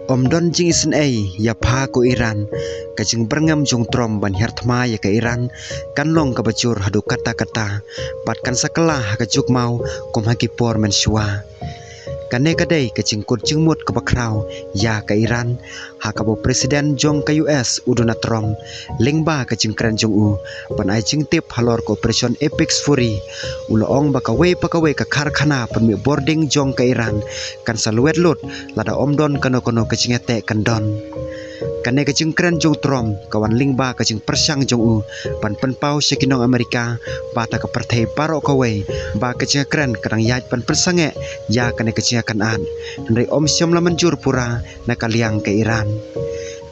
Om Don jing isen ya pha ko Iran kajing berngam jong trom ban hertma ya ke Iran kan long ka bacur hadu kata-kata bat kan sakelah ka juk mau kom haki por men shwa kane kadai kajing kut jing mut ka bakrau ya ke Iran ha ka bo presiden jong ka US uduna trom lingba kajing kran jong u ban ai jing tip halor ko operation Apex Fury uloong bakawe ka karkhana pan mi boarding jong ka Iran kan saluet lut lada Om Don kono kajing ete kan don kane kajing kran jong trom kawan lingba kajing persang jong u pan penpau sekinong Amerika bata ka perthai paro kawe ba kajing kran kadang yaj pan persange ya kane kajing kan an ndai om syam la manjur pura na kaliang ke Iran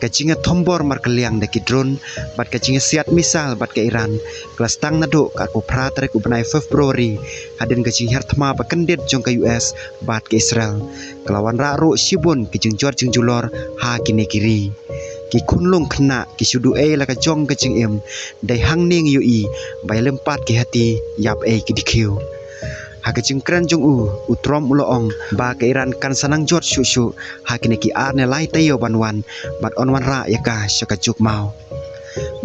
kajing thombor mar kaliang de drone bat kajing siat misal bat ke Iran kelas tang nado ka ko pra tarik ubnai Februari hadin kajing hertma ba kendet jong ke US bat ke Israel kelawan ra ru sibun kajing jor jing julor ha kini kiri ki kunlung kena ki sudu la ka jong kajing em dai hang ning UI bai lempat ki hati yap ki dikiu ha kajing kran jong u utrom uloong ba ke Iran kan sanang jot shu ha kini ki ar ne lai tayo banwan bat on wan ra ya ka syaka juk mau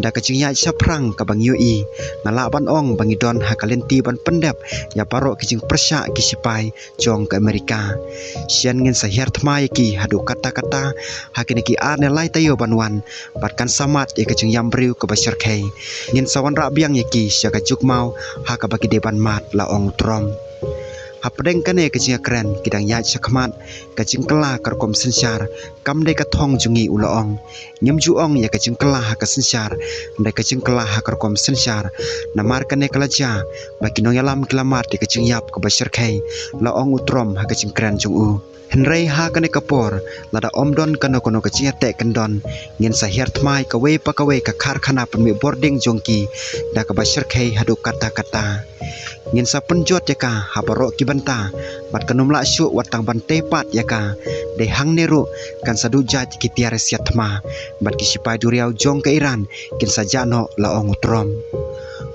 da kajing ya saprang ka bang UI nala ban ong bangi don ha kalenti ban pendap ya paro kajing persya ki sipai jong ke Amerika sian ngin sahir thmai ki hadu kata-kata ha kini ki ar ne lai tayo banwan bat kan samat ya kajing yambriu ke basir kai ngin sawan ra biang ya ki syaka juk mau ha ka bagi deban mat la ong trom Hapdeng kane kajing kran kidang yaj sakmat kajing kela karkom sensar kam de kathong jungi uloong nyem juong ya kajing kela ka sensar de kajing kela karkom sensar namar kane kalaja bakinong yalam kelamat de kajing yap ka basir khai laong utrom ha kajing kran jung u Henry ha kane kapor lada Om Don kono kajing te kendon ngin sahir thmai ka we pa ka karkhana pemi boarding jongki da ka basir khai hadu kata-kata ngin sa penjot ya ka habaro ki banta bat kanum la syu watang ban tepat ya ka de hang neru kan sadu jaj ki tiar siatma bat ki sipai duriau jong ke Iran kin sajano la ong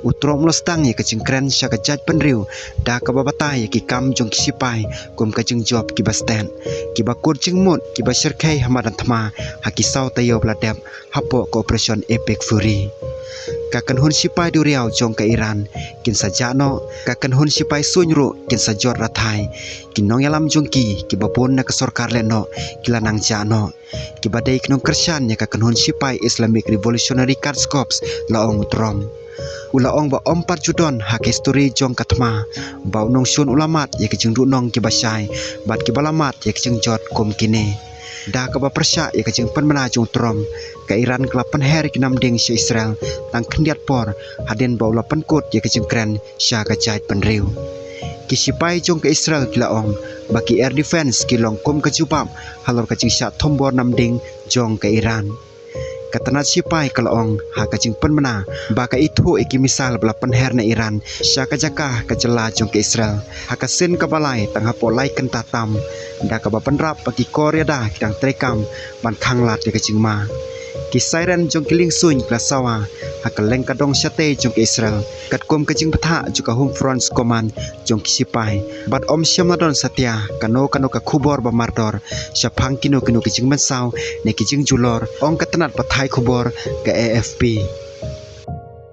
utrom lostang ya kajing kran sya ka jaj penriu da ka babatai ki kam jong ki sipai kum kajing job ki basten ki bakur jing mut ki basir khai hamadan thma haki sau tayo bladep hapo ko operation Epic Fury kakan hun sipai duriau jong ke Iran kin sajano kakan hun sipai sunru kin sajot rathai kin nong yalam jongki ki babon na kasorkar leno kilanang jano ki badai knong kersan ya kakan hun sipai Islamic Revolutionary Guards Corps laong trom ulaong ba ompar judon hak history jong katma ba nong sun ulamat ya kajing du nong ki basai bat ki balamat ya kajing jot kom kine da ka ba persya ya kajing penmana jong trom ka Iran kelapan her ki nam ding si Israel tang kendiat por haden ba ula penkut ya kajing kran sya ka jait penriu ki sipai jong ke Israel kilaong baki air defense ki long kom ka jupam halor kajing sya thombor nam ding jong ke Iran katanat sipai kalaong ha kajing penmana baka itu iki misal bela penher na Iran syaka jakah kajela jong ke Israel ha kasin kabalai tang hapo lai kentatam da ka bapenrap bagi Korea da kidang trekam ban khanglat de kajing ma ki siren jong kiling sun klasawa ha kaleng kadong syate jong ke Israel katkom kajing patha juga home front command jong ki sipai bat om syamadon satya kano ka khubor ba mardor syapang kino kajing mensau ne kajing julor ong katanat pathai khubor ke AFP